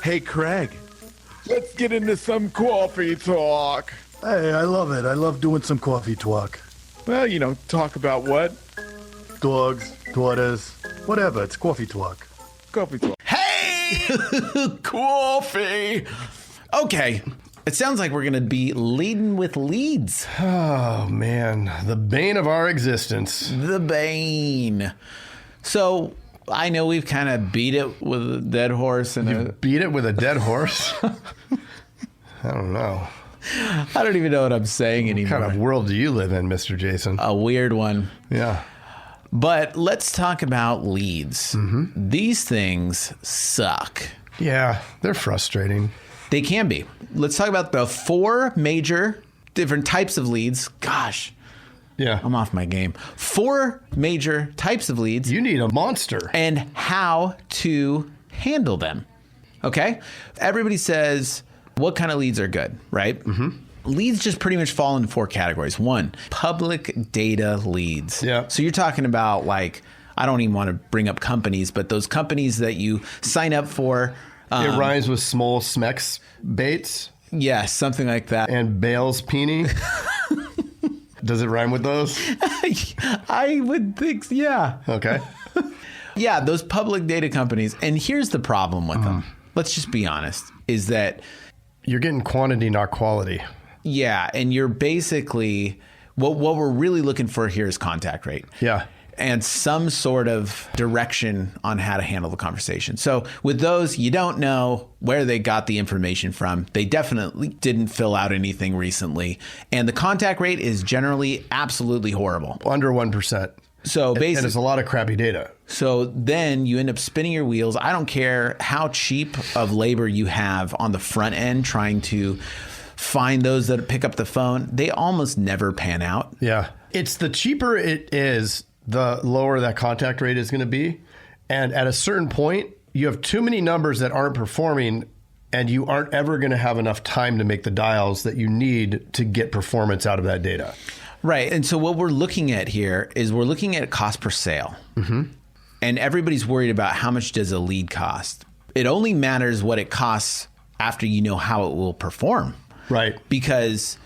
Hey, Craig, let's get into some coffee talk. Hey, I love it. I love doing some coffee talk. Well, talk about what? Dogs, daughters, whatever. It's coffee talk. Coffee talk. Hey! Coffee! Okay, it sounds like we're going to be laden with leads. Oh, man. The bane of our existence. The bane. So, I know we've kind of beat it with a dead horse. Beat it with a dead horse? I don't know. I don't even know what I'm saying anymore. What kind of world do you live in, Mr. Jason? A weird one. Yeah. But let's talk about leads. Mm-hmm. These things suck. Yeah, they're frustrating. They can be. Let's talk about the 4 major different types of leads. Gosh. Yeah. I'm off my game. 4 major types of leads. You need a monster. And how to handle them. Okay? Everybody says, what kind of leads are good, right? Mm-hmm. Leads just pretty much fall into 4 categories. 1, public data leads. Yeah. So you're talking about I don't even want to bring up companies, but those companies that you sign up for. It rhymes with small smecks baits. Yeah, something like that. And Bale's peony. Does it rhyme with those? I would think, yeah. Okay. Yeah, those public data companies. And here's the problem with them. Let's just be honest, is that you're getting quantity, not quality. Yeah, and you're basically, what we're really looking for here is contact rate. Yeah. And some sort of direction on how to handle the conversation. So with those, you don't know where they got the information from. They definitely didn't fill out anything recently. And the contact rate is generally absolutely horrible. Under 1%. So basically, and it's a lot of crappy data. So then you end up spinning your wheels. I don't care how cheap of labor you have on the front end trying to find those that pick up the phone. They almost never pan out. Yeah. It's the cheaper it is, the lower that contact rate is going to be. And at a certain point, you have too many numbers that aren't performing, and you aren't ever going to have enough time to make the dials that you need to get performance out of that data. Right. And so what we're looking at here is we're looking at cost per sale. Mm-hmm. And everybody's worried about how much does a lead cost. It only matters what it costs after you know how it will perform. Right. Because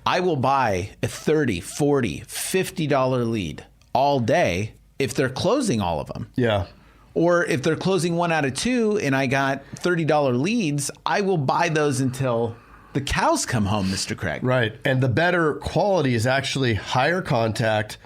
I will buy a $30, $40, $50 lead all day if they're closing all of them. Yeah. Or if they're closing 1 out of 2 and I got $30 leads, I will buy those until the cows come home, Mr. Craig. Right. And the better quality is actually higher contact.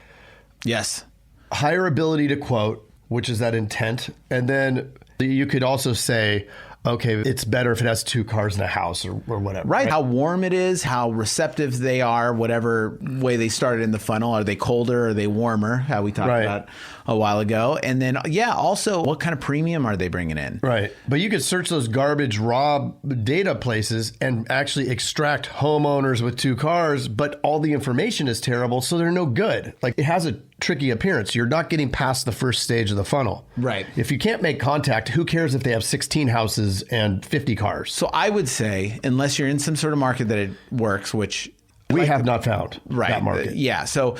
Yes. Higher ability to quote, which is that intent. And then you could also say, okay, it's better if it has 2 cars in a house or whatever. Right. How warm it is, how receptive they are, whatever way they started in the funnel. Are they colder? Are they warmer? How we talked about a while ago. And then, also what kind of premium are they bringing in? Right. But you could search those garbage raw data places and actually extract homeowners with 2 cars, but all the information is terrible, so they're no good. Like, it has a tricky appearance. You're not getting past the first stage of the funnel. Right. If you can't make contact, who cares if they have 16 houses and 50 cars? So I would say, unless you're in some sort of market that it works, which we have not found that market. Yeah. So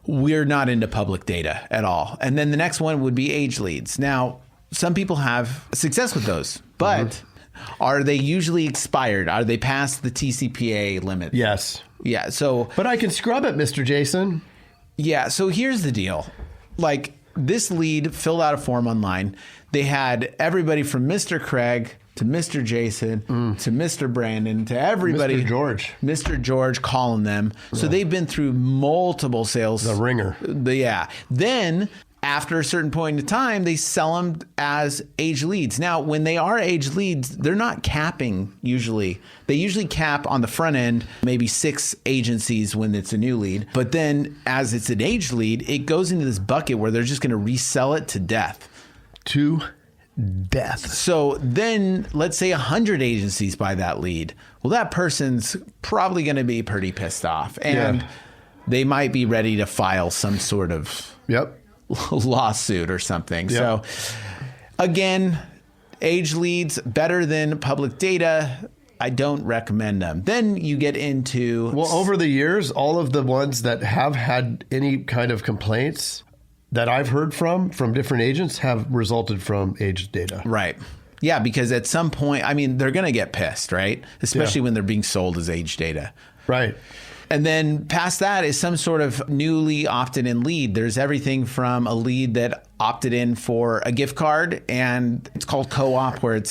we're not into public data at all. And then the next one would be age leads. Now, some people have success with those, but are they usually expired? Are they past the TCPA limit? Yes. Yeah. So, but I can scrub it, Mr. Jason. Yeah. So here's the deal. Like, this lead filled out a form online. They had everybody from Mr. Craig to Mr. Jason to Mr. Brandon to everybody. Mr. George calling them. Yeah. So they've been through multiple sales. The ringer. Yeah. Then after a certain point in time, they sell them as age leads. Now, when they are age leads, they're not capping usually. They usually cap on the front end, maybe 6 agencies when it's a new lead. But then as it's an age lead, it goes into this bucket where they're just going to resell it to death. To death. So then let's say 100 agencies buy that lead. Well, that person's probably going to be pretty pissed off. And they might be ready to file some sort of lawsuit or something. Yep. So again, age leads better than public data. I don't recommend them. Then you get into... Well, over the years, all of the ones that have had any kind of complaints that I've heard from different agents have resulted from age data. Right. Yeah, because at some point, I mean, they're going to get pissed, right? Especially when they're being sold as age data. Right. And then past that is some sort of newly opted in lead. There's everything from a lead that opted in for a gift card, and it's called co-op, where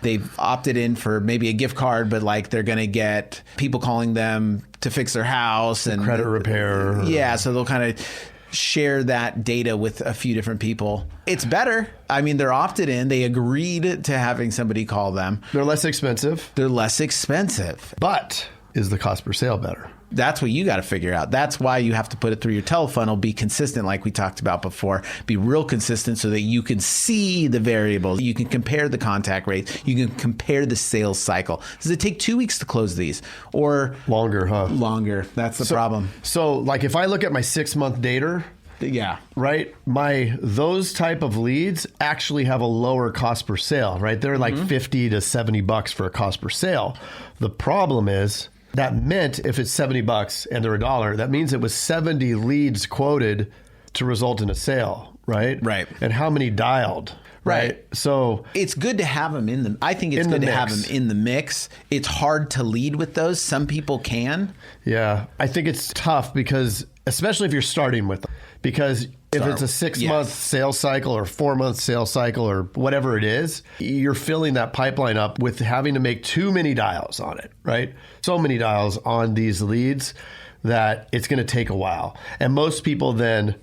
they've opted in for maybe a gift card, but like they're going to get people calling them to fix their house and credit repair. Yeah. So they'll kind of share that data with a few different people. It's better. I mean, they're opted in. They agreed to having somebody call them. They're less expensive. But is the cost per sale better? That's what you got to figure out. That's why you have to put it through your telefunnel, be consistent like we talked about before, be real consistent so that you can see the variables. You can compare the contact rates. You can compare the sales cycle. Does it take 2 weeks to close these or longer, huh? Longer. That's the problem. So like if I look at my 6-month data, yeah, right, those type of leads actually have a lower cost per sale, right? They're like $50 to $70 for a cost per sale. The problem is that meant if it's $70 and they're $1, that means it was 70 leads quoted to result in a sale, right? Right. And how many dialed? Right. So it's good to have them in the. I think it's good to have them in the mix. It's hard to lead with those. Some people can. Yeah, I think it's tough because, especially if you're starting with them, because if it's a 6-month sales cycle or 4-month sales cycle or whatever it is, you're filling that pipeline up with having to make too many dials on it, right? So many dials on these leads that it's going to take a while. And most people then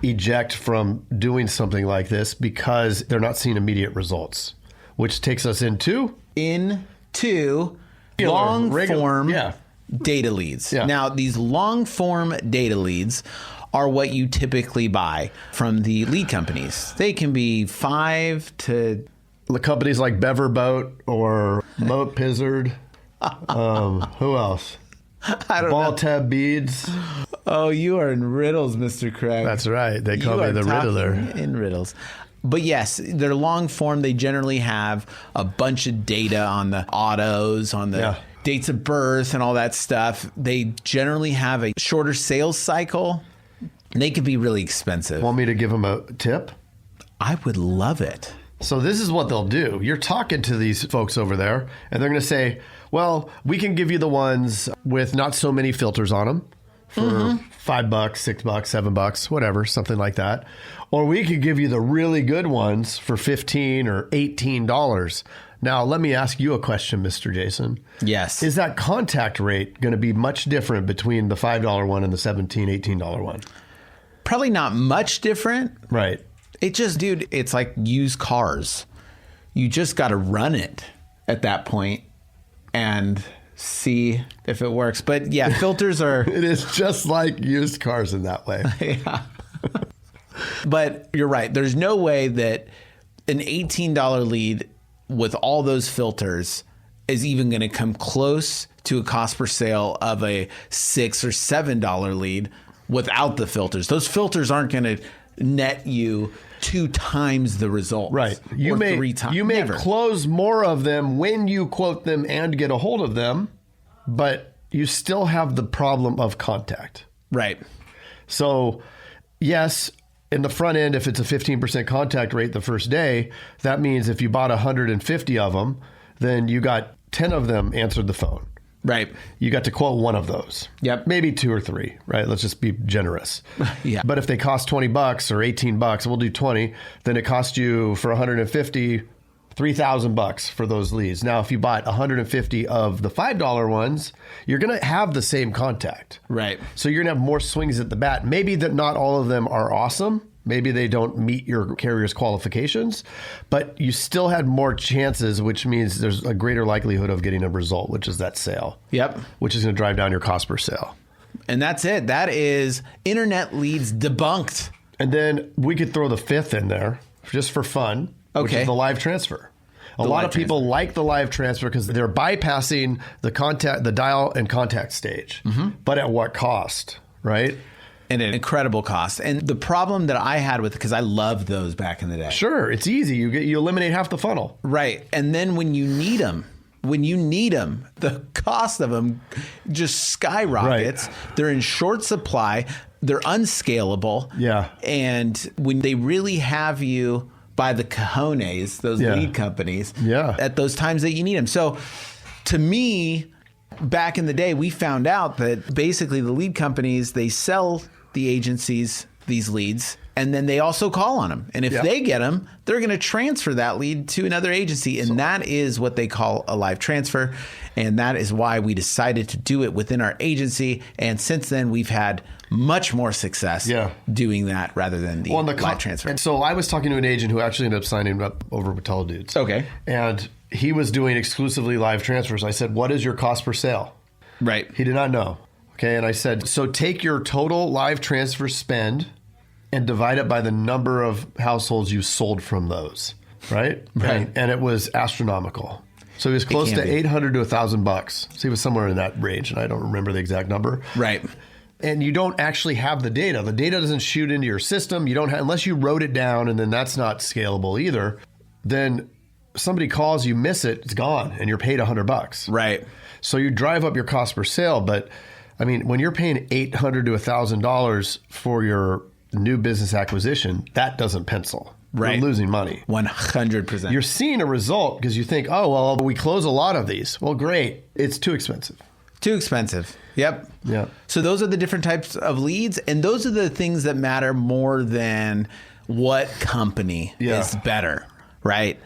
eject from doing something like this because they're not seeing immediate results, which takes us into long form yeah. data leads. Yeah. Now, these long form data leads are what you typically buy from the lead companies. They can be 5 to... The companies like Beverboat or Moat Pizzard. Who else? I don't know. Tab Beads. Oh, you are in riddles, Mr. Craig. That's right. They call me the Riddler. In riddles. But yes, they're long form. They generally have a bunch of data on the autos, on the dates of birth and all that stuff. They generally have a shorter sales cycle. They can be really expensive. Want me to give them a tip? I would love it. So this is what they'll do. You're talking to these folks over there, and they're going to say, well, we can give you the ones with not so many filters on them for $5, $6, $7, whatever, something like that. Or we could give you the really good ones for $15 or $18. Now, let me ask you a question, Mr. Jason. Yes. Is that contact rate going to be much different between the $5 one and the $17, $18 one? Probably not much different. Right. It just, dude, it's like used cars. You just got to run it at that point and see if it works. But yeah, filters are... It is just like used cars in that way. Yeah. But you're right. There's no way that an $18 lead with all those filters is even going to come close to a cost per sale of a $6 or $7 lead without the filters. Those filters aren't going to net you 2 times the result. Right. You may 3 times. You may close more of them when you quote them and get a hold of them, but you still have the problem of contact. Right. So, yes, in the front end, if it's a 15% contact rate the first day, that means if you bought 150 of them, then you got 10 of them answered the phone. Right. You got to quote one of those. Yep. Maybe 2 or 3, right? Let's just be generous. Yeah. But if they cost $20 or $18, we'll do 20, then it costs you for 150, $3,000 for those leads. Now, if you bought 150 of the $5 ones, you're going to have the same contact. Right. So you're going to have more swings at the bat. Maybe that not all of them are awesome. Maybe they don't meet your carrier's qualifications, but you still had more chances, which means there's a greater likelihood of getting a result, which is that sale. Yep. Which is going to drive down your cost per sale. And that's it. That is internet leads debunked. And then we could throw the 5th in there just for fun, which is the live transfer. A lot of people like the live transfer because they're bypassing the dial and contact stage. But at what cost, right? And an incredible cost. And the problem that I had with it, because I loved those back in the day. Sure, it's easy. You eliminate half the funnel. Right. And then when you need them, the cost of them just skyrockets. Right. They're in short supply. They're unscalable. Yeah. And when they really have you by the cojones, those lead companies, at those times that you need them. So to me, back in the day, we found out that basically the lead companies, they sell the agencies these leads, and then they also call on them. And if they get them, they're going to transfer that lead to another agency. And that is what they call a live transfer. And that is why we decided to do it within our agency. And since then, we've had much more success doing that rather than the live transfer. And so I was talking to an agent who actually ended up signing up over with Teledudes. Okay. And he was doing exclusively live transfers. I said, what is your cost per sale? Right. He did not know. Okay. And I said, so take your total live transfer spend and divide it by the number of households you sold from those. Right. And it was astronomical. So he was close to $800 to $1,000. So he was somewhere in that range. And I don't remember the exact number. Right. And you don't actually have the data. The data doesn't shoot into your system. You don't have, unless you wrote it down, and then that's not scalable either. Then somebody calls, you miss it, it's gone, and you're paid $100. Right. So you drive up your cost per sale. But I mean, when you're paying $800 to $1,000 for your new business acquisition, that doesn't pencil. Right. You're losing money. 100%. You're seeing a result because you think, oh, well, we close a lot of these. Well, great. It's too expensive. Too expensive. Yep. Yeah. So those are the different types of leads. And those are the things that matter more than what company is better. Right.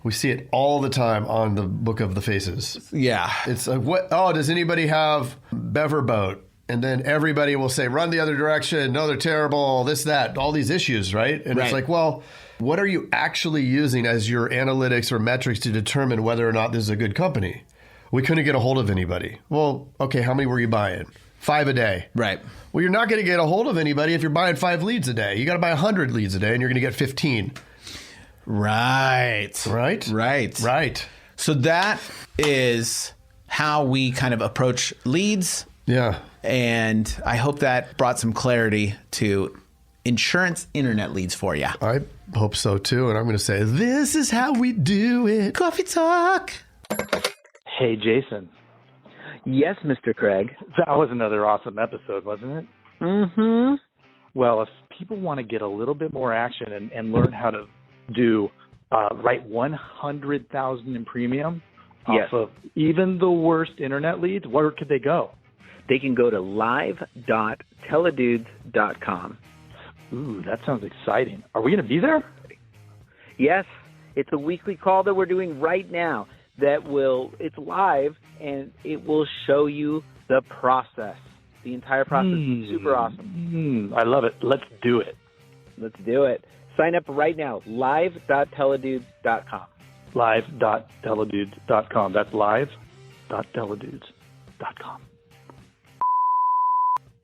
We see it all the time on the Book of the Faces. Yeah. It's like, what? Oh, does anybody have Beverboat? And then everybody will say, run the other direction. No, they're terrible. This, that, all these issues, right? And it's like, well, what are you actually using as your analytics or metrics to determine whether or not this is a good company? We couldn't get a hold of anybody. Well, okay, how many were you buying? 5 a day. Right. Well, you're not going to get a hold of anybody if you're buying 5 leads a day. You got to buy 100 leads a day, and you're going to get 15. Right. Right? Right. Right. So that is how we kind of approach leads. Yeah. And I hope that brought some clarity to insurance internet leads for you. I hope so, too. And I'm going to say, this is how we do it. Coffee talk. Hey, Jason. Yes, Mr. Craig. That was another awesome episode, wasn't it? Mm-hmm. Well, if people want to get a little bit more action and learn how to do write 100,000 in premium off of even the worst internet leads, where could they go? They can go to live.teledudes.com. Ooh, that sounds exciting. Are we going to be there? Yes. It's a weekly call that we're doing right now it's live, and it will show you the process. The entire process is super awesome. I love it. Let's do it. Let's do it. Sign up right now, live.teledudes.com. Live.teledudes.com. That's live.teledudes.com.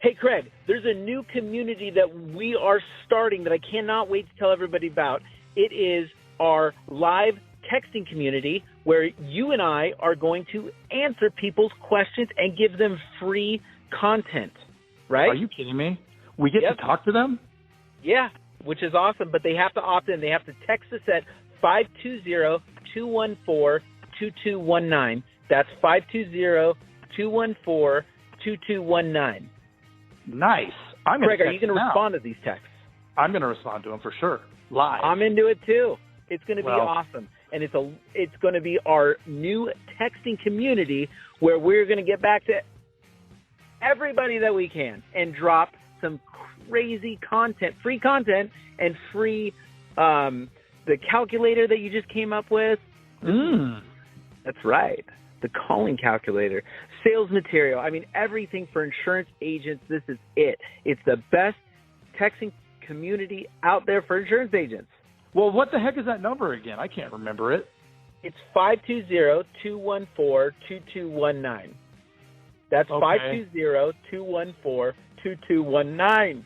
Hey, Craig, there's a new community that we are starting that I cannot wait to tell everybody about. It is our live texting community where you and I are going to answer people's questions and give them free content, right? Are you kidding me? We get to talk to them? Yeah, which is awesome, but they have to opt in. They have to text us at 520-214-2219. That's 520-214-2219. Nice. Craig, are you going to respond to these texts? I'm going to respond to them for sure. Live. I'm into it too. It's going to be awesome. And it's going to be our new texting community where we're going to get back to everybody that we can and drop some crazy content, free content, and free the calculator that you just came up with. That's right. The calling calculator, sales material. I mean, everything for insurance agents. This is it. It's the best texting community out there for insurance agents. Well, what the heck is that number again? I can't remember it. It's 520-214-2219. That's 520-214-2219.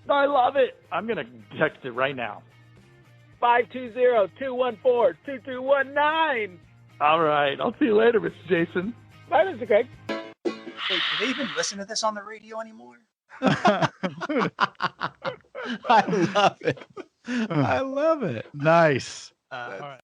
I love it. I'm going to text it right now. 520-214-2219. All right. I'll see you later, Mr. Jason. Bye, Mr. Craig. Hey, do they even listen to this on the radio anymore? I love it. I love it. Nice. All right.